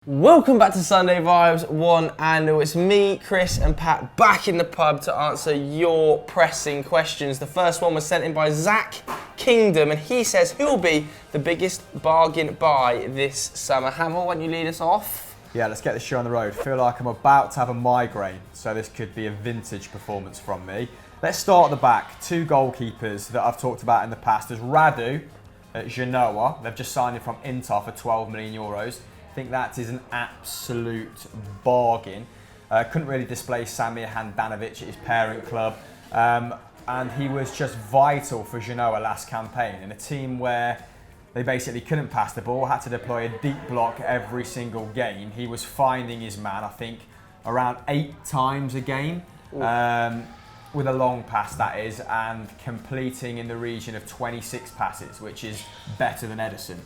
Welcome back to Sunday Vibes 1 and it's me, Chris and Pat back in the pub to answer your pressing questions. The first one was sent in by Zach Kingdom and he says, who will be the biggest bargain buy this summer? Hamill, why don't you lead us off? Yeah, let's get this show on the road. Feel like I'm about to have a migraine, so this could be a vintage performance from me. Let's start at the back. Two goalkeepers that I've talked about in the past. There's Radu at Genoa. They've just signed him from Inter for 12 million euros. I think that is an absolute bargain. Couldn't really displace Samir Handanovic at his parent club. And he was just vital for Genoa last campaign in a team where they basically couldn't pass the ball, had to deploy a deep block every single game. He was finding his man, I think, around 8 times a game, with a long pass that is, and completing in the region of 26 passes, which is better than Ederson.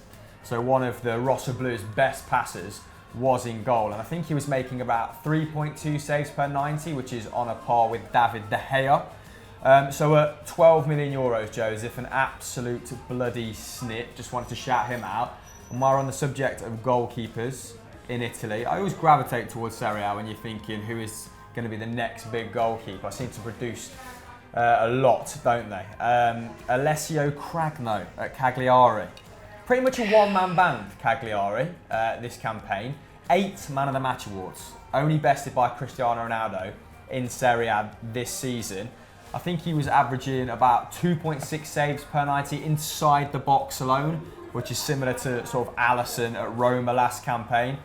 So one of the Rossa Blues' best passers was in goal. And I think he was making about 3.2 saves per 90, which is on a par with David De Gea. So at 12 million euros, Joseph, an absolute bloody snip. Just wanted to shout him out. And while we're on the subject of goalkeepers in Italy, I always gravitate towards Serie A when you're thinking who is going to be the next big goalkeeper. I seem to produce a lot, don't they? Alessio Cragno at Cagliari. Pretty much a one-man band, Cagliari, this campaign. 8 Man of the Match awards, only bested by Cristiano Ronaldo in Serie A this season. I think he was averaging about 2.6 saves per 90 inside the box alone, which is similar to sort of Alisson at Roma last campaign.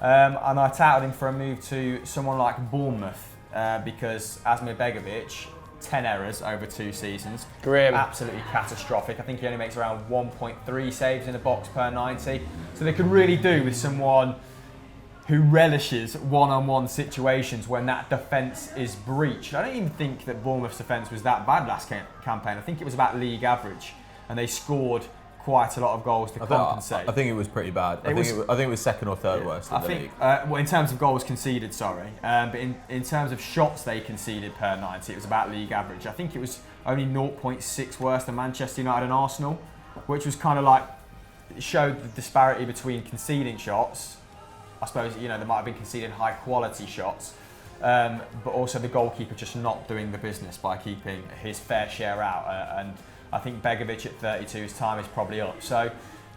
And I touted him for a move to someone like Bournemouth because Asmir Begovic, 10 errors over 2 seasons. Grim. Absolutely catastrophic. I think he only makes around 1.3 saves in the box per 90. So they could really do with someone who relishes one-on-one situations when that defence is breached. I don't even think that Bournemouth's defence was that bad last campaign. I think it was about league average, and they scored quite a lot of goals to compensate. I think it was pretty bad. I think it was second or third worst in the league. Well, in terms of goals conceded, sorry. But in terms of shots they conceded per 90, it was about league average. I think it was only 0.6 worse than Manchester United and Arsenal, which was kind of like, it showed the disparity between conceding shots. I suppose, they might have been conceding high quality shots, but also the goalkeeper just not doing the business by keeping his fair share out. And I think Begovic at 32, his time is probably up. So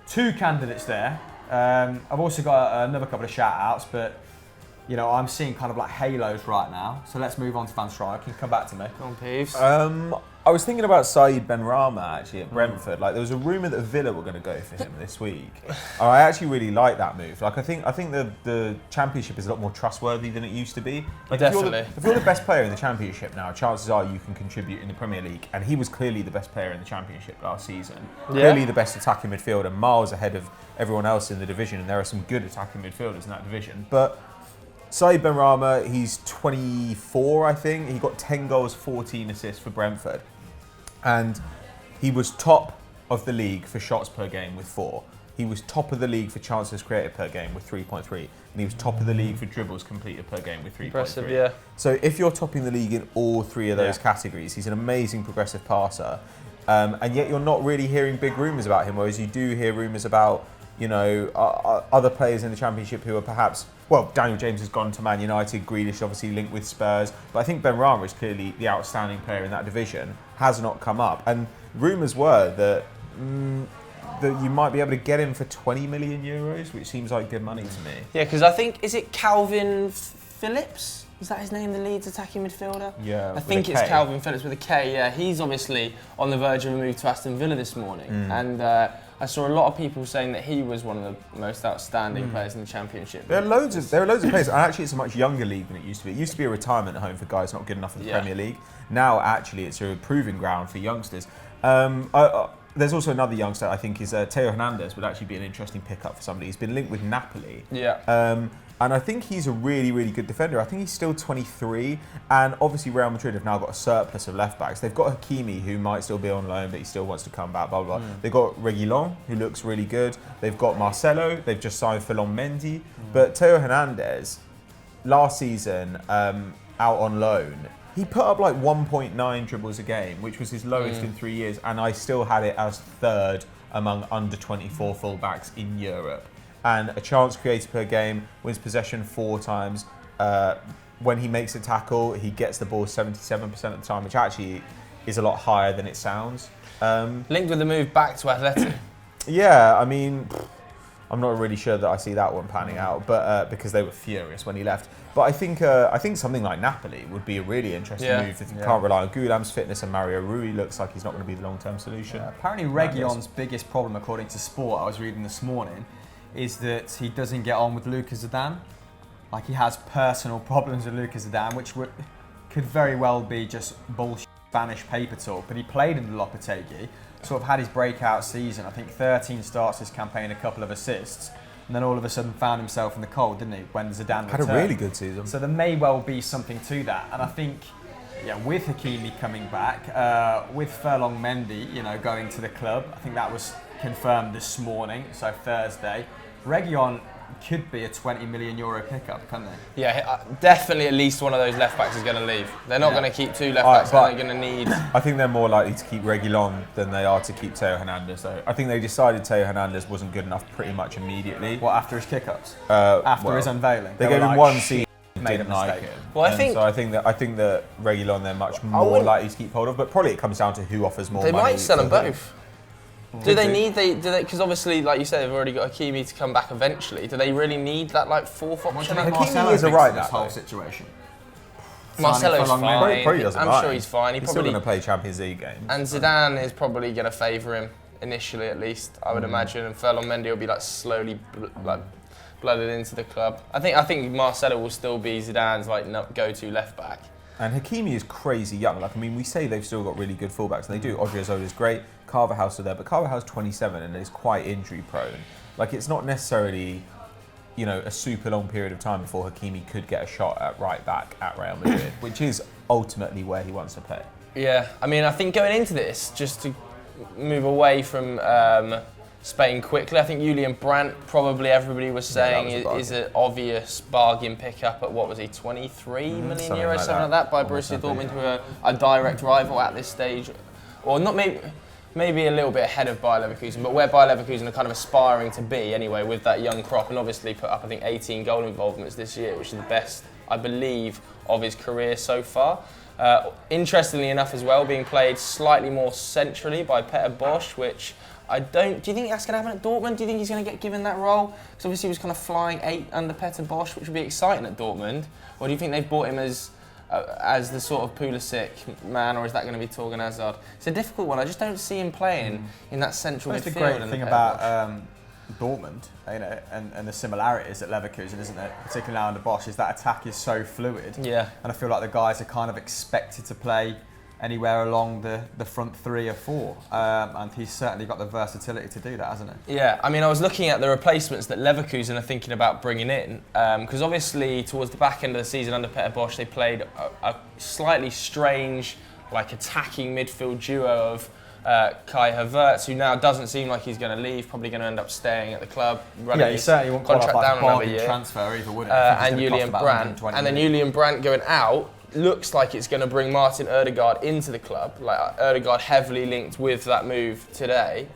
2 candidates there. I've also got another couple of shout outs, but I'm seeing kind of like halos right now. So let's move on to Van Strijk. You can come back to me. Go on, Peeves. I was thinking about Saïd Benrahma actually at Brentford. Like there was a rumour that Villa were going to go for him this week. I actually really like that move. Like I think the Championship is a lot more trustworthy than it used to be. Like Definitely. If you're the best player in the Championship now, chances are you can contribute in the Premier League. And he was clearly the best player in the Championship last season. Yeah. Clearly the best attacking midfielder, miles ahead of everyone else in the division. And there are some good attacking midfielders in that division. But Saïd Benrahma, he's 24, I think. He got 10 goals, 14 assists for Brentford. And he was top of the league for shots per game with 4. He was top of the league for chances created per game with 3.3. And he was top of the league for dribbles completed per game with 3.3. Impressive, yeah. So if you're topping the league in all 3 of those categories, he's an amazing progressive passer. And yet you're not really hearing big rumours about him, whereas you do hear rumours about other players in the Championship who are perhaps, Daniel James has gone to Man United, Grealish obviously linked with Spurs, but I think Benrahma is clearly the outstanding player in that division, has not come up. And rumours were that you might be able to get him for 20 million euros, which seems like good money to me. Yeah, because I think, is it Calvin Phillips? Is that his name, the Leeds attacking midfielder? Yeah, I think it's Calvin Phillips with a K, yeah. He's obviously on the verge of a move to Aston Villa this morning. And I saw a lot of people saying that he was one of the most outstanding players in the Championship. There are loads of players, and actually it's a much younger league than it used to be. It used to be a retirement home for guys not good enough in the Premier League. Now actually it's a proving ground for youngsters. There's also another youngster I think is Theo Hernandez would actually be an interesting pickup for somebody. He's been linked with Napoli. Yeah. And I think he's a really, really good defender. I think he's still 23. And obviously Real Madrid have now got a surplus of left-backs. They've got Hakimi, who might still be on loan, but he still wants to come back, blah, blah, blah. They've got Reguilon, who looks really good. They've got Marcelo. They've just signed Ferland Mendy. But Theo Hernandez, last season, out on loan, he put up like 1.9 dribbles a game, which was his lowest in 3 years. And I still had it as 3rd among under 24 fullbacks in Europe. and a chance created per game, wins possession 4 times. When he makes a tackle, he gets the ball 77% of the time, which actually is a lot higher than it sounds. Linked with the move back to Atleti. Yeah, I mean, I'm not really sure that I see that one panning out, but because they were furious when he left. But I think something like Napoli would be a really interesting move if you can't rely on Goulam's fitness, and Mario Rui looks like he's not going to be the long-term solution. Yeah, apparently Reguilon's biggest problem, according to Sport, I was reading this morning, is that he doesn't get on with Lucas Zidane. Like, he has personal problems with Lucas Zidane, which could very well be just bullshit Spanish paper talk. But he played in the Lopetegui, sort of had his breakout season. I think 13 starts this campaign, a couple of assists, and then all of a sudden found himself in the cold, didn't he, when Zidane returned. Had a really good season. So there may well be something to that. And I think, with Hakimi coming back, with Furlong Mendy, going to the club, I think that was confirmed this morning, so Thursday. Reguilon could be a €20 million pickup, can't they? Yeah, definitely at least one of those left backs is going to leave. They're not going to keep 2 left backs, and they're going to need... I think they're more likely to keep Reguilon than they are to keep Theo Hernandez, though. I think they decided Theo Hernandez wasn't good enough pretty much immediately. What, after his kickups? After his unveiling? They gave him one season, made a mistake. Well, I think that Reguilon they're much more likely to keep hold of, but probably it comes down to who offers more money. They might sell them both. Do they need, because obviously, like you said, they've already got Hakimi to come back eventually. Do they really need that fourth option? Hakimi is a right this whole situation. Marcelo's fine. Probably doesn't I'm mind. sure he's fine. He's still going to play Champions League games. And Zidane is probably going to favour him initially, at least, I would imagine. And Furlong Mendy will be slowly blooded into the club. I think Marcelo will still be Zidane's go-to left back. And Hakimi is crazy young. We say they've still got really good fullbacks, and they do. Odriozola is great. Carvajal's still there, but Carvajal's 27 and is quite injury prone. It's not necessarily, a super long period of time before Hakimi could get a shot at right back at Real Madrid, which is ultimately where he wants to play. Yeah, I think going into this, just to move away from Spain quickly, I think Julian Brandt, probably everybody was saying, is an obvious bargain pickup at, what was he, 23 million euros, something like that, by Borussia Dortmund, who are a direct rival at this stage, or not maybe a little bit ahead of Bayer Leverkusen, but where Bayer Leverkusen are kind of aspiring to be anyway with that young crop, and obviously put up, I think, 18 goal involvements this year, which is the best, I believe, of his career so far. Interestingly enough as well, being played slightly more centrally by Peter Bosz, which do you think that's going to happen at Dortmund? Do you think he's going to get given that role? Because obviously he was kind of flying 8 under Peter Bosz, which would be exciting at Dortmund. Or do you think they've bought him as the sort of Pulisic man, or is that going to be Torgan Hazard? It's a difficult one. I just don't see him playing in that central midfield. That's the great thing about Dortmund, and the similarities at Leverkusen, isn't it? Particularly now under Bosz, is that attack is so fluid. Yeah. And I feel like the guys are kind of expected to play anywhere along the front 3 or 4, and he's certainly got the versatility to do that, hasn't he? Yeah, I was looking at the replacements that Leverkusen are thinking about bringing in, because obviously towards the back end of the season under Peter Bosz, they played a slightly strange, attacking midfield duo of Kai Havertz, who now doesn't seem like he's going to leave, probably going to end up staying at the club. He certainly won't contract qualify down for another bargain year. transfer either, would it? And Julian Brandt, and then Julian Brandt going out. Looks like it's going to bring Martin Ødegaard into the club. Ødegaard heavily linked with that move today.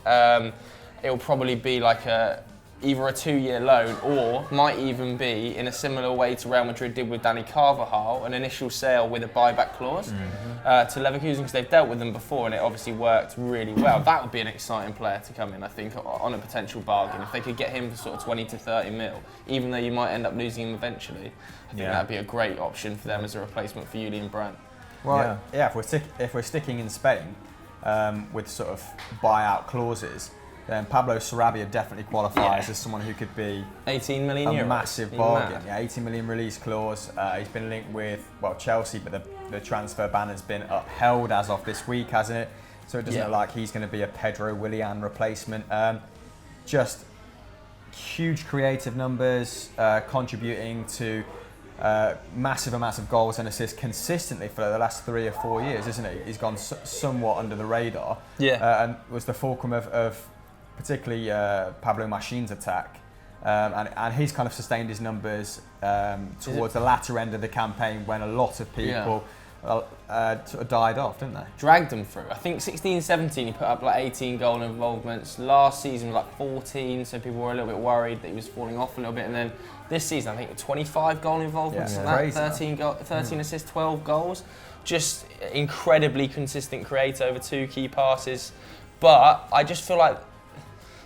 It will probably be either a 2-year loan, or might even be, in a similar way to Real Madrid did with Dani Carvajal, an initial sale with a buyback clause to Leverkusen, because they've dealt with them before and it obviously worked really well. That would be an exciting player to come in, I think, on a potential bargain. If they could get him for sort of 20 to 30 mil, even though you might end up losing him eventually, I think that'd be a great option for them as a replacement for Julian Brandt. Well, if we're sticking in Spain with sort of buyout clauses, then Pablo Sarabia definitely qualifies as someone who could be 18 million euros. Massive bargain. Yeah, 18 million release clause. He's been linked with Chelsea, but the transfer ban has been upheld as of this week, hasn't it? So it doesn't look like he's going to be a Pedro Willian replacement. Just huge creative numbers, contributing to massive amounts of goals and assists consistently for the last 3 or 4 years, isn't he? He's gone somewhat under the radar. And was the fulcrum of particularly Pablo Machin's attack. And he's kind of sustained his numbers towards the latter end of the campaign, when a lot of people sort of died off, didn't they? Dragged them through. I think 16-17 he put up like 18 goal involvements. Last season was like 14, so people were a little bit worried that he was falling off a little bit. And then this season, I think 25 goal involvements, and that 13 assists, 12 goals. Just incredibly consistent creator over 2 key passes. But I just feel like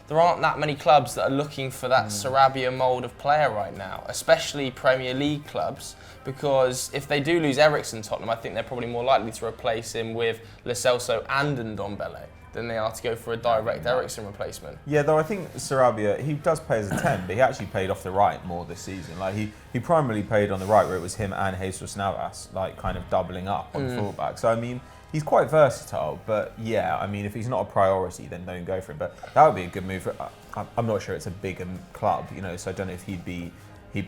there aren't that many clubs that are looking for that Sarabia mould of player right now, especially Premier League clubs, because if they do lose Eriksen, Tottenham, I think they're probably more likely to replace him with Lo Celso and Ndombele than they are to go for a direct Eriksen replacement. Yeah, though I think Sarabia, he does play as a 10, but he actually played off the right more this season. Like he primarily played on the right, where it was him and Jesus Navas, like kind of doubling up on fullback. So I mean, he's quite versatile, but yeah, I mean, if he's not a priority, then don't go for him. But that would be a good move. I'm not sure it's a big club, you know, so I don't know if he'd be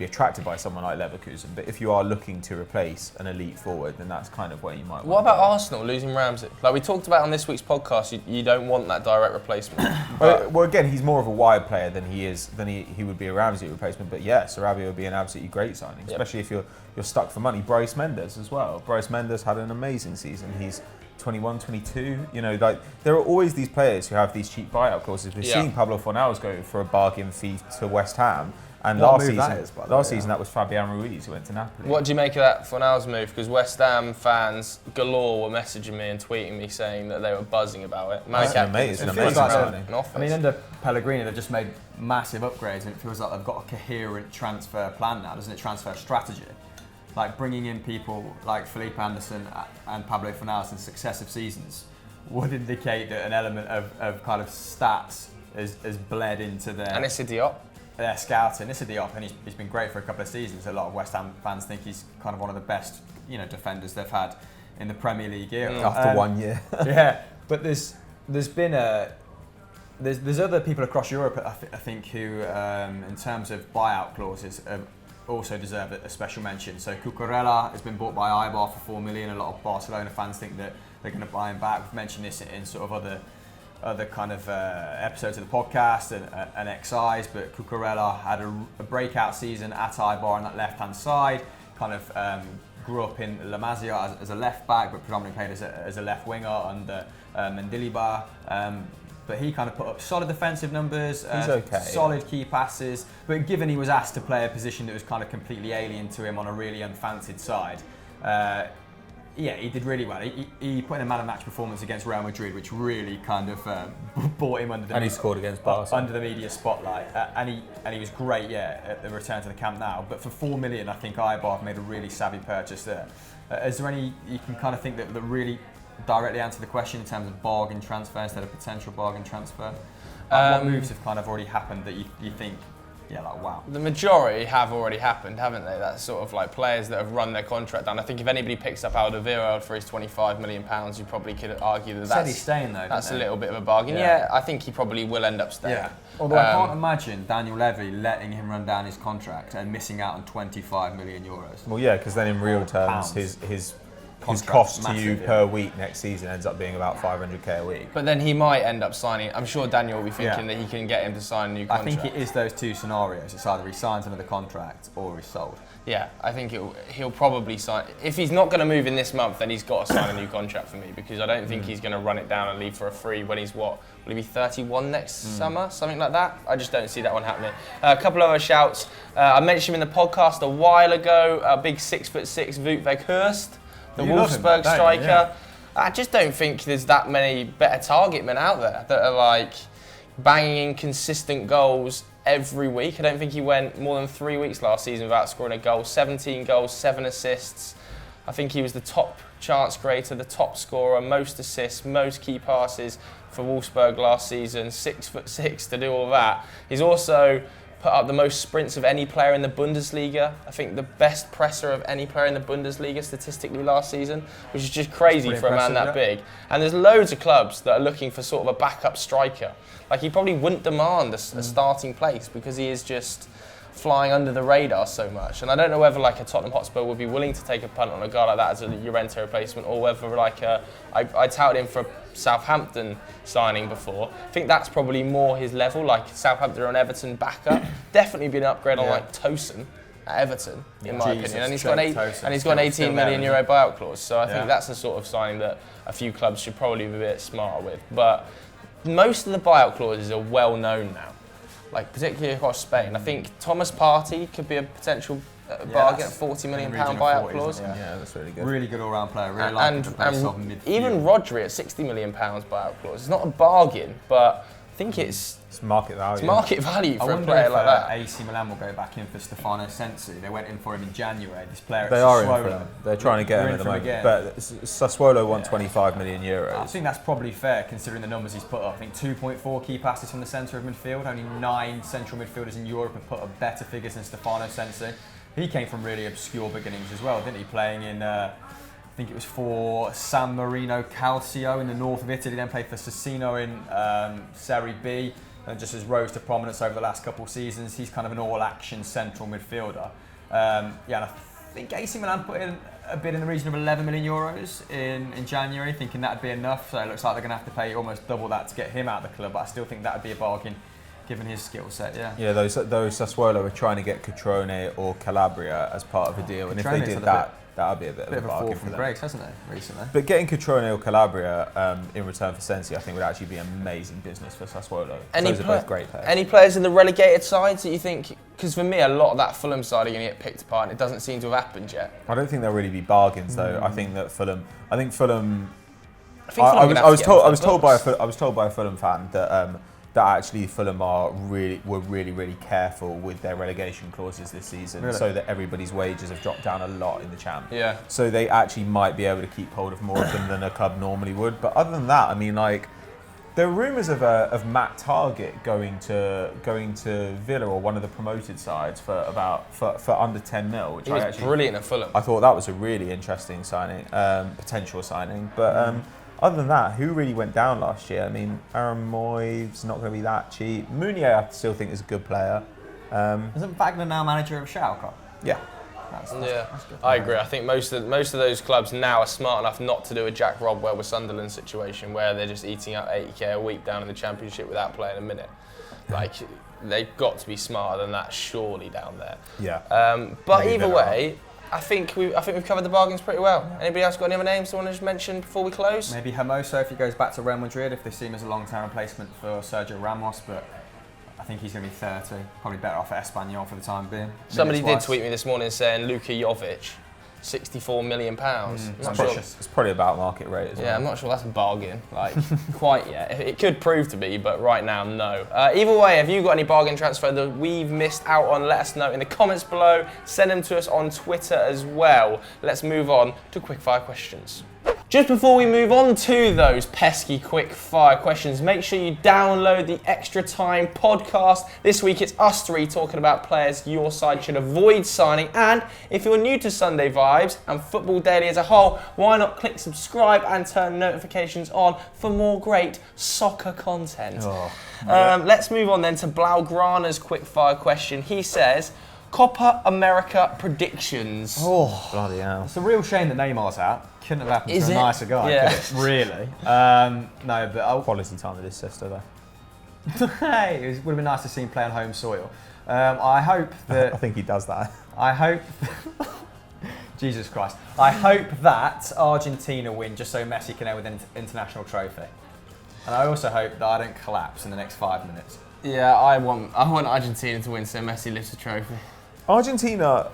attracted by someone like Leverkusen. But if you are looking to replace an elite forward, then that's kind of where you might. What about Arsenal losing Ramsey? Like we talked about on this week's podcast, you don't want that direct replacement. Well, again, he's more of a wide player than he would be a Ramsey replacement. But yeah, Sarabia would be an absolutely great signing, especially if you're stuck for money. Bryce Mendes as well. Bryce Mendes had an amazing season. He's 21, 22. You know, like there are always these players who have these cheap buyout clauses. We've seen Pablo Fornals go for a bargain fee to West Ham. And last season that was Fabian Ruiz who went to Napoli. What do you make of that Fornals move? Because West Ham fans galore were messaging me and tweeting me saying that they were buzzing about it. It's an amazing signing. I mean, under Pellegrini, they've just made massive upgrades, and it feels like they've got a coherent transfer plan now, doesn't it? Transfer strategy. Like bringing in people like Felipe Anderson and Pablo Fornals in successive seasons would indicate that an element of kind of stats has bled into their... And it's a Diop. Their scouting. This is Diop, and he's been great for a couple of seasons. A lot of West Ham fans think he's kind of one of the best, you know, defenders they've had in the Premier League era. After 1 year. Yeah, but there's been there's other people across Europe, I think, who in terms of buyout clauses also deserve a special mention. So Cucurella has been bought by Eibar for 4 million. A lot of Barcelona fans think that they're going to buy him back. We've mentioned this in sort of other kind of episodes of the podcast and XIs, but Cucurella had a breakout season at Eibar on that left-hand side, kind of grew up in La Masia as a left back, but predominantly played as a left winger under Mendilibar. But he kind of put up solid defensive numbers, solid key passes, but given he was asked to play a position that was kind of completely alien to him on a really unfancied side, yeah, he did really well. He put in a man of match performance against Real Madrid, which really kind of brought him under he scored against Barca under the media spotlight. And he was great, at the return to the Camp Nou. But for 4 million, I think Eibar have made a really savvy purchase there. Is there any you can kind of think that really directly answer the question in terms of bargain transfer instead of potential bargain transfer? What moves have kind of already happened that you think? Yeah, like wow. The majority have already happened, haven't they? That's sort of like players that have run their contract down. I think if anybody picks up Alderweireld for his £25 million, you probably could argue that said he's staying though. That's a little bit of a bargain. Yeah, I think he probably will end up staying. Yeah. Although I can't imagine Daniel Levy letting him run down his contract and missing out on €25 million. Well, yeah, because then in real terms, his cost to you per week next season ends up being about 500k a week. But then he might end up signing. I'm sure Daniel will be thinking that he can get him to sign a new contract. I think it is those two scenarios. It's either he signs another contract or he's sold. Yeah, I think he'll probably sign. If he's not going to move in this month, then he's got to sign a new contract for me, because I don't think he's going to run it down and leave for a free when he's will he be 31 next summer, something like that? I just don't see that one happening. A couple of other shouts. I mentioned him in the podcast a while ago. A big 6'6" Wout Weghorst. The Wolfsburg striker. Yeah. I just don't think there's that many better target men out there that are like banging in consistent goals every week. I don't think he went more than 3 weeks last season without scoring a goal. 17 goals, 7 assists. I think he was the top chance creator, the top scorer, most assists, most key passes for Wolfsburg last season. 6'6" to do all that. He's also put up the most sprints of any player in the Bundesliga. I think the best presser of any player in the Bundesliga statistically last season, which is just crazy for a man that big. And there's loads of clubs that are looking for sort of a backup striker. Like he probably wouldn't demand a starting place because he is just flying under the radar so much. And I don't know whether like a Tottenham Hotspur would be willing to take a punt on a guy like that as a Llorente replacement, or whether like I touted him for a Southampton signing before. I think that's probably more his level, like Southampton and Everton backup. Definitely be an upgrade on like Tosin. at Everton, in my Jesus, opinion. And he's got an 18 million euro buyout clause. So I think that's the sort of signing that a few clubs should probably be a bit smarter with. But most of the buyout clauses are well known now, like particularly across Spain. I think Thomas Partey could be a potential bargain at £40 million buyout clause. Yeah, that's really good. Really good all-round player. Really like him to play sort of midfield. Even Rodri at £60 million buyout clause. It's not a bargain, but I think it's market value. It's market value for a player I wonder like that. AC Milan will go back in for Stefano Sensi. They went in for him in January. This player at They are in Sassuolo. for him. They're trying to get him at the moment. Again. But Sassuolo want 25 million euros. I think that's probably fair considering the numbers he's put up. I think 2.4 key passes from the centre of midfield. Only 9 central midfielders in Europe have put up better figures than Stefano Sensi. He came from really obscure beginnings as well, didn't he? Playing in, I think it was for San Marino Calcio in the north of Italy, then played for Cesena in Serie B, and just has rose to prominence over the last couple of seasons. He's kind of an all-action central midfielder. And I think AC Milan put in a bid in the region of 11 million euros in January, thinking that'd be enough. So it looks like they're going to have to pay almost double that to get him out of the club, but I still think that'd be a bargain given his skill set, Yeah, those Sassuolo were trying to get Cutrone or Calabria as part of a deal, and if they did that, that would be a bit of a bargain for them. Greg's, hasn't it, recently? But getting Cutrone or Calabria in return for Sensi, I think would actually be amazing business for Sassuolo. Those are both great players. Any players in the relegated sides that you think? Because for me, a lot of that Fulham side are going to get picked apart, and it doesn't seem to have happened yet. I don't think there'll really be bargains though. I think Fulham. I was told by a Fulham fan that actually Fulham were really careful with their relegation clauses this season, so that everybody's wages have dropped down a lot in the Champ. Yeah. So they actually might be able to keep hold of more of them than a club normally would. But other than that, I mean, like, there are rumours of Matt Targett going to Villa or one of the promoted sides for under 10 mil, which he was brilliant at Fulham. I thought that was a really interesting signing, potential signing, but. Other than that, who really went down last year? I mean, Aaron Moyes not going to be that cheap. Meunier, I still think is a good player. Isn't Wagner now manager of Schalke? Yeah. That's good. I agree. I think most of those clubs now are smart enough not to do a Jack Rodwell with Sunderland situation where they're just eating up 80k a week down in the Championship without playing a minute. Like, they've got to be smarter than that, surely, down there. Yeah. But either way, I think we've covered the bargains pretty well. Anybody else got any other names they want to just mention before we close? Maybe Hermoso if he goes back to Real Madrid, if they see him as a long-term replacement for Sergio Ramos, but I think he's going to be 30. Probably better off at Espanyol for the time being. Somebody did tweet me this morning saying Luka Jovic, £64 million. It's probably about market rate as well. Yeah, I'm not sure that's a bargain, like, quite yet. It could prove to be, but right now, no. Either way, have you got any bargain transfer that we've missed out on? Let us know in the comments below. Send them to us on Twitter as well. Let's move on to quickfire questions. Just before we move on to those pesky quick fire questions, make sure you download the Extra Time podcast. This week it's us three talking about players your side should avoid signing. And if you're new to Sunday Vibes and Football Daily as a whole, why not click subscribe and turn notifications on for more great soccer content. Let's move on then to Blaugrana's quick fire question. He says, Copa America predictions. Oh, bloody hell. It's a real shame that Neymar's out. Couldn't have happened to a nicer guy, Yeah. could it? Really. No, but Quality time with his sister though. hey, it would have been nice to see him play on home soil. I hope that... I think he does that. I hope... Jesus Christ. I hope that Argentina win just so Messi can have an international trophy. And I also hope that I don't collapse in the next 5 minutes. Yeah, I want Argentina to win so Messi lifts a trophy. Argentina,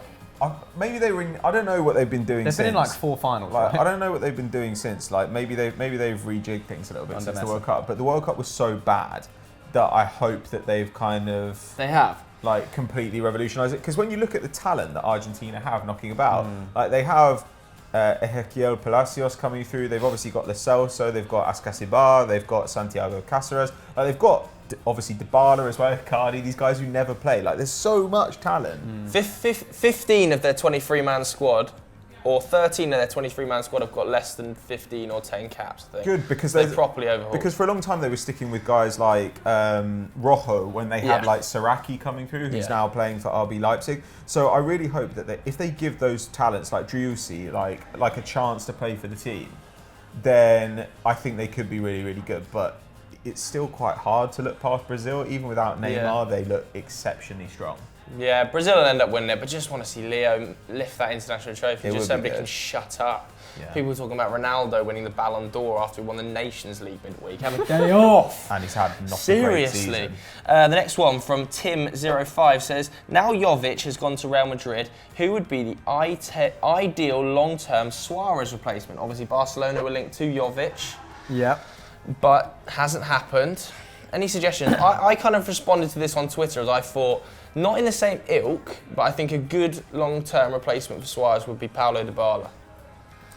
maybe they were in, I don't know what they've been doing since. They've been in like 4 finals. Like, right? I don't know what they've been doing since. Like maybe they've rejigged things a little bit Under since the Messi. World Cup. But the World Cup was so bad that I hope that they've kind of They have. like completely revolutionised it. Because when you look at the talent that Argentina have knocking about, like they have Ezequiel Palacios coming through. They've obviously got Lo Celso. They've got Ascasibar. They've got Santiago Cáceres. Like they've got obviously Dybala as well, Cardi, these guys who never play. Like there's so much talent. 15 of their 23-man squad, or 13 of their 23-man squad have got less than 15 or 10 caps, I think. Good, because they're properly overhauled. Because for a long time they were sticking with guys like Rojo when they had like Saraki coming through, who's now playing for RB Leipzig. So I really hope that if they give those talents like Driussi like a chance to play for the team, then I think they could be really, really good. But it's still quite hard to look past Brazil. Even without Neymar, they look exceptionally strong. Yeah, Brazil will end up winning it, but just want to see Leo lift that international trophy. It Just would so be everybody good. can shut up. Yeah. People talking about Ronaldo winning the Ballon d'Or after he won the Nations League midweek. Have a Day off. And he's had not a great Seriously. season. The next one from Tim05 says, now Jovic has gone to Real Madrid, who would be the ideal long-term Suarez replacement? Obviously, Barcelona were linked to Jovic, Yep. but hasn't happened. Any suggestions? I kind of responded to this on Twitter as I thought, not in the same ilk, but I think a good long-term replacement for Suarez would be Paulo Dybala.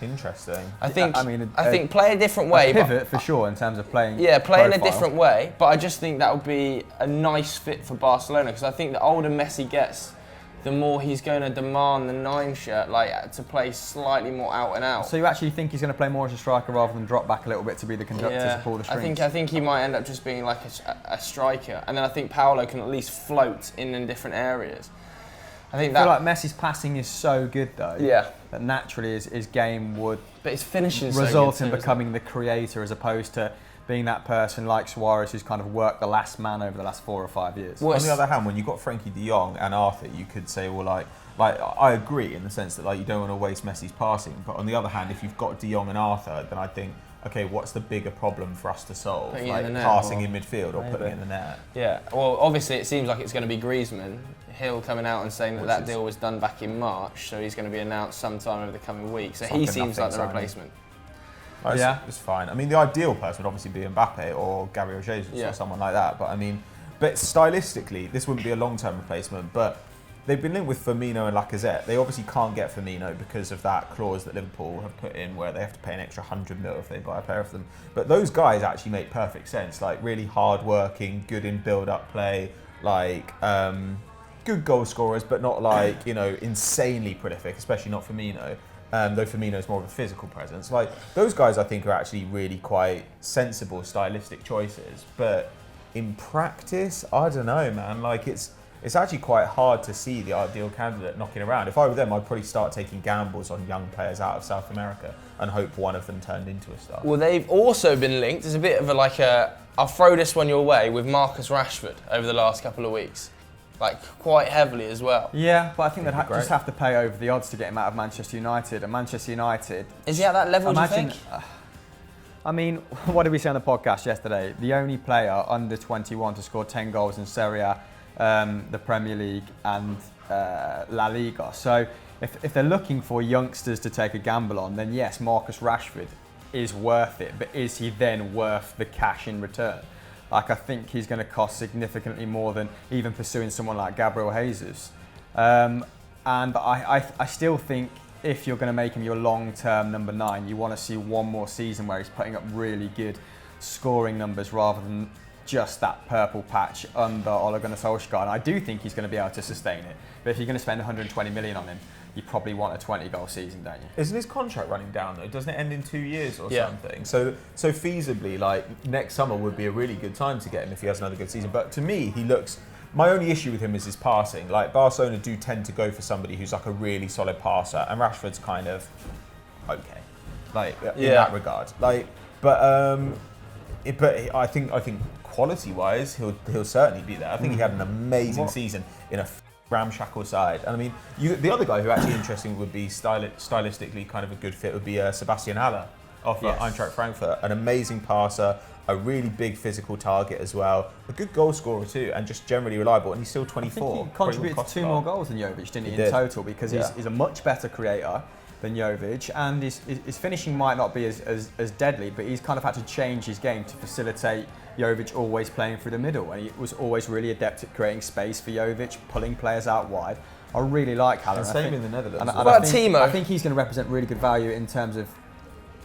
Interesting. I think I mean, I think play a different way. Pivot for sure in terms of playing. Yeah, play in a profile. different way, but I just think that would be a nice fit for Barcelona because I think the older Messi gets, the more he's going to demand the 9 shirt, like to play slightly more out and out. So you actually think he's going to play more as a striker rather than drop back a little bit to be the conductor to pull the strings? I think he might end up just being like a striker, and then I think Paolo can at least float in different areas. I think I feel that. like Messi's passing is so good though. Yeah. That naturally his game would But his finishing result in becoming the creator as opposed to being that person like Suarez who's kind of worked the last man over the last 4 or 5 years. Well, On the other hand, when you've got Frankie de Jong and Arthur, you could say, well, like I agree in the sense that like you don't want to waste Messi's passing. But on the other hand, if you've got de Jong and Arthur, then I think, okay, what's the bigger problem for us to solve? Putting it like in the net, passing or in midfield or putting it in the net? Yeah, well, obviously it seems like it's going to be Griezmann. Hill coming out and saying that deal was done back in March, so he's going to be announced sometime over the coming weeks. So he seems like the replacement. It's fine. I mean, the ideal person would obviously be Mbappe or Gabriel Jesus or someone like that. But I mean, but stylistically, this wouldn't be a long-term replacement. But they've been linked with Firmino and Lacazette. They obviously can't get Firmino because of that clause that Liverpool have put in where they have to pay an extra 100 mil if they buy a pair of them. But those guys actually make perfect sense. Like really hard-working, good in build-up play, like good goal scorers, but not like insanely prolific, especially not Firmino. Though Firmino's more of a physical presence. Like those guys, I think are actually really quite sensible stylistic choices. But in practice, I don't know, man. Like it's actually quite hard to see the ideal candidate knocking around. If I were them, I'd probably start taking gambles on young players out of South America and hope one of them turned into a star. Well, they've also been linked. There's a bit of I'll throw this one your way with Marcus Rashford over the last couple of weeks. Like quite heavily as well. Yeah, but I think they'd just have to pay over the odds to get him out of Manchester United. And Manchester United... Is he at that level, do you think? I mean, what did we say on the podcast yesterday? The only player under 21 to score 10 goals in Serie A, the Premier League and La Liga. So if they're looking for youngsters to take a gamble on, then yes, Marcus Rashford is worth it. But is he then worth the cash in return? Like, I think he's going to cost significantly more than even pursuing someone like Gabriel Jesus. And I still think if you're going to make him your long-term number 9, you want to see one more season where he's putting up really good scoring numbers rather than just that purple patch under Ole Gunnar Solskjaer. And I do think he's going to be able to sustain it. But if you're going to spend 120 million on him, you probably want a 20-goal season, don't you? Isn't his contract running down though? Doesn't it end in 2 years or something? So feasibly, like next summer would be a really good time to get him if he has another good season. But to me, he looks. My only issue with him is his passing. Like Barcelona do tend to go for somebody who's like a really solid passer, and Rashford's kind of okay, like in that regard. Like, but I think quality-wise, he'll certainly be there. I think he had an amazing season in a ramshackle side. And I mean, the other guy who actually interesting would be stylistically kind of a good fit would be Sebastian Haller off Eintracht Frankfurt. An amazing passer, a really big physical target as well, a good goal scorer too, and just generally reliable. And he's still 24. I think he contributed to 2 more goals than Jovic, didn't he in total? Because he's a much better creator than Jovic, and his finishing might not be as deadly, but he's kind of had to change his game to facilitate Jovic always playing through the middle, and he was always really adept at creating space for Jovic, pulling players out wide. I really like Haller. Same in the Netherlands. What about Timo? I think he's going to represent really good value in terms of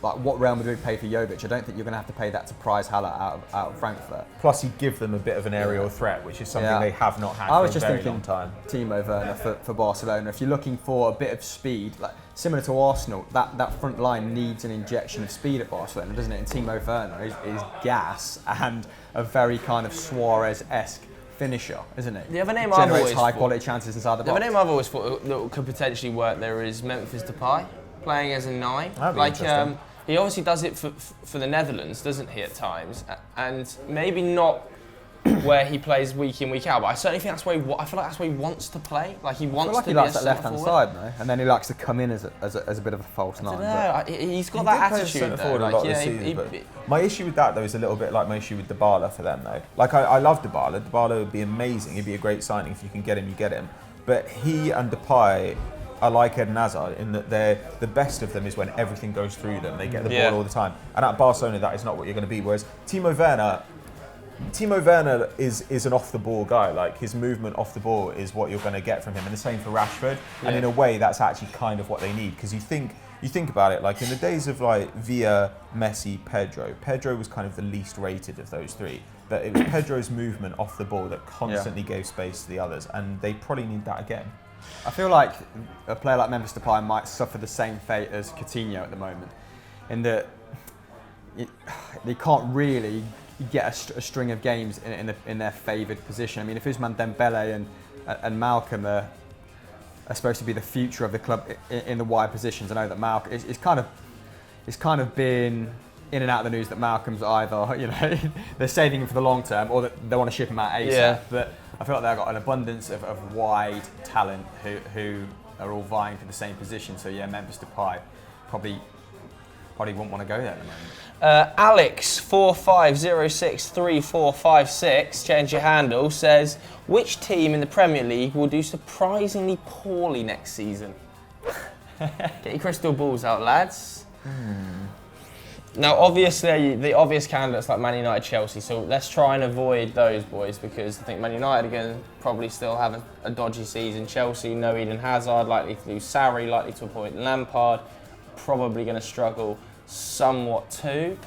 like what Real Madrid pay for Jovic. I don't think you're going to have to pay that to prize Haller out of Frankfurt. Plus, he'd give them a bit of an aerial threat, which is something they have not had for a very long time. Timo Werner for Barcelona. If you're looking for a bit of speed, like similar to Arsenal, that front line needs an injection of speed at Barcelona, doesn't it? And Timo Werner is gas and a very kind of Suarez-esque finisher, isn't it? The other name generates high quality chances inside the box. The other name I've always thought that could potentially work there is Memphis Depay, playing as a 9. That'd be interesting. He obviously does it for the Netherlands, doesn't he, at times? And maybe not where he plays week in, week out. But I certainly think that's where I feel like that's where he wants to play. Like he wants to he be likes a that left-hand centre-forward. side, no? And then he likes to come in as a bit of a false nine. I don't know. He's got that attitude. Though. Like, Like, my issue with that though is a little bit like my issue with Dybala for them though. Like I love Dybala. Dybala would be amazing. He'd be a great signing if you can get him. You get him. But he and Depay are like Eden Hazard in that they're the best of them is when everything goes through them. They get the ball all the time. And at Barcelona, that is not what you're going to be. Whereas Timo Werner is an off-the-ball guy. Like his movement off the ball is what you're going to get from him. And the same for Rashford. Yeah. And in a way, that's actually kind of what they need. Because you think about it, like in the days of like Villa, Messi, Pedro was kind of the least rated of those three. But it was Pedro's movement off the ball that constantly gave space to the others. And they probably need that again. I feel like a player like Memphis Depay might suffer the same fate as Coutinho at the moment, in that they can't really get a string of games in their favoured position. I mean, if Ousmane Dembele and Malcolm are supposed to be the future of the club in the wide positions, I know that Malcolm is kind of been in and out of the news that Malcolm's either, they're saving him for the long term or that they want to ship him out ASAP. Yeah. But I feel like they've got an abundance of wide talent who are all vying for the same position. So yeah, Memphis Depay probably wouldn't want to go there at the moment. Alex 45063456, change your handle, says, which team in the Premier League will do surprisingly poorly next season? Get your crystal balls out, lads. Now, obviously, the obvious candidates like Man United, Chelsea, so let's try and avoid those boys because I think Man United are going to probably still have a dodgy season. Chelsea, no Eden Hazard, likely to lose Sarri, likely to appoint Lampard, probably going to struggle somewhat too.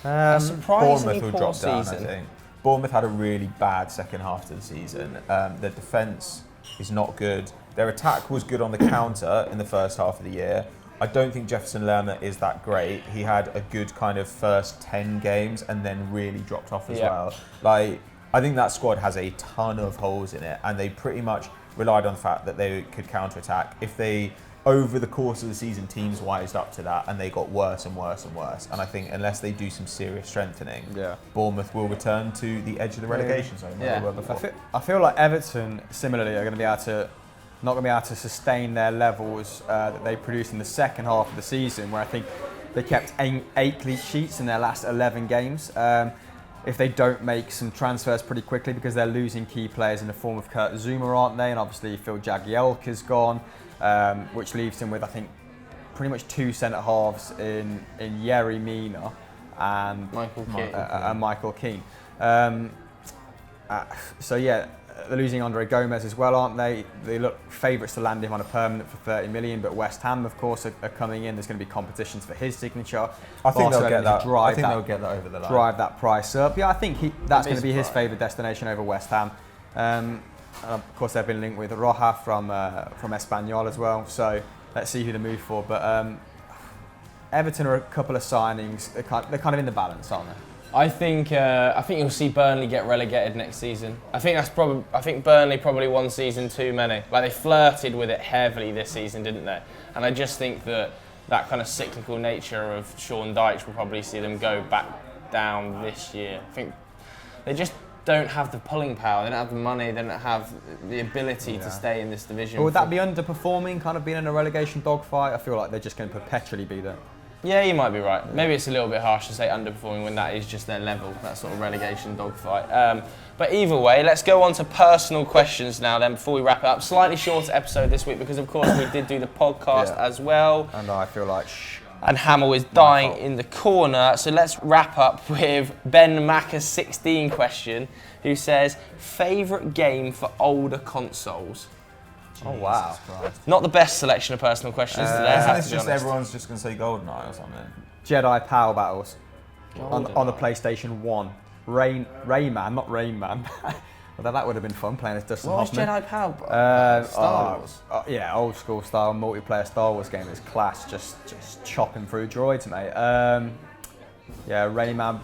A surprisingly Bournemouth will poor drop down, season. I think. Bournemouth had a really bad second half to the season. Their defence is not good. Their attack was good on the counter in the first half of the year. I don't think Jefferson Lerma is that great. He had a good kind of first 10 games and then really dropped off as well. Like, I think that squad has a ton of holes in it and they pretty much relied on the fact that they could counter-attack. If they, over the course of the season, teams wised up to that and they got worse and worse and worse. And I think unless they do some serious strengthening, Bournemouth will return to the edge of the relegation zone. I feel like Everton, similarly, are going to be able to not going to be able to sustain their levels that they produced in the second half of the season, where I think they kept 8 clean sheets in their last 11 games. If they don't make some transfers pretty quickly, because they're losing key players in the form of Kurt Zouma, aren't they? And obviously Phil Jagielka's gone, which leaves him with, I think, pretty much 2 centre-halves in Yerry Mina and Michael Keane. So yeah, they're losing Andre Gomez as well, aren't they? They look favourites to land him on a permanent for 30 million, but West Ham, of course, are coming in. There's going to be competitions for his signature. I think they'll get that. I think they'll get that over the line. Drive that price up. Yeah, I think that's going to be his favoured destination over West Ham. And of course, they've been linked with Roja from Espanyol as well. So let's see who they move for. But Everton are a couple of signings. They're kind of in the balance, aren't they? I think you'll see Burnley get relegated next season. I think Burnley probably one season too many. Like they flirted with it heavily this season, didn't they? And I just think that kind of cyclical nature of Sean Dyche will probably see them go back down this year. I think they just don't have the pulling power. They don't have the money. They don't have the ability to stay in this division. But would that be underperforming, kind of being in a relegation dogfight? I feel like they're just going to perpetually be there. Yeah, you might be right. Maybe it's a little bit harsh to say underperforming when that is just their level, that sort of relegation dogfight. But either way, let's go on to personal questions now then before we wrap it up. Slightly shorter episode this week because, of course, we did do the podcast as well. And I feel like... And Hamill is dying in the corner. So let's wrap up with Ben Macca's 16 question, who says, favourite game for older consoles? Oh wow! Not the best selection of personal questions today. It's just everyone's just going to say GoldenEye or something. Jedi Power Battles on the PlayStation 1. Rayman, not Rain Man. Although that would have been fun playing as Dustin Hoffman. What was Jedi Power? Star Wars. Yeah, old school style multiplayer Star Wars game is class. Just chopping through droids, mate. Yeah, Rayman,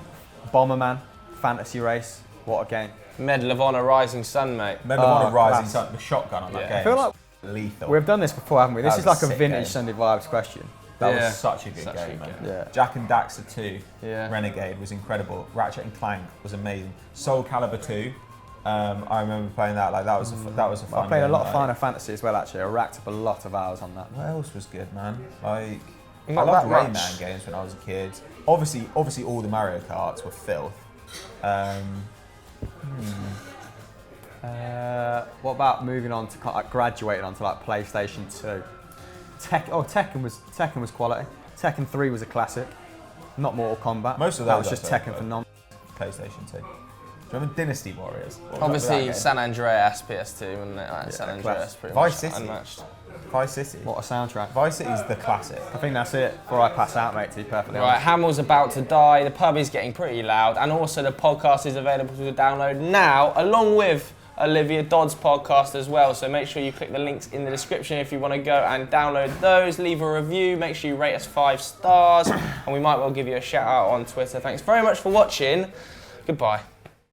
Bomberman, Fantasy Race. What a game! Medal of Honor Rising Sun, mate. Medal of Honor Rising Sun, the shotgun on that game. I feel like lethal. We've done this before, haven't we? This is like a vintage game. Sunday Vibes question. That was such a good Such a game, good man. game. Yeah. Jack and Daxter 2, Yeah. Renegade was incredible. Ratchet and Clank was amazing. Soul Calibur 2, I remember playing that. Like that was a fun I played a game, lot of like. Final Fantasy as well, actually. I racked up a lot of hours on that. What else was good, man? Like I Not loved that Rayman much. games when I was a kid. Obviously, all the Mario Karts were filth. What about moving on to like graduating onto like PlayStation 2? Tekken was quality. Tekken 3 was a classic. Not Mortal Kombat. Most of that those was just are Tekken so for non. PlayStation 2. Do you remember Dynasty Warriors? What was up with Obviously, that game? San Andreas PS2, wasn't it? Like, San Andreas classic. pretty Vice much City. unmatched. Vice City. What a soundtrack. Vice City's the classic. I think that's it before I pass out, mate, to be perfectly Right, honest. Hamill's about to die, the pub is getting pretty loud, and also the podcast is available to download now, along with Olivia Dodd's podcast as well. So make sure you click the links in the description if you want to go and download those. Leave a review, make sure you rate us 5 stars, and we might well give you a shout out on Twitter. Thanks very much for watching. Goodbye.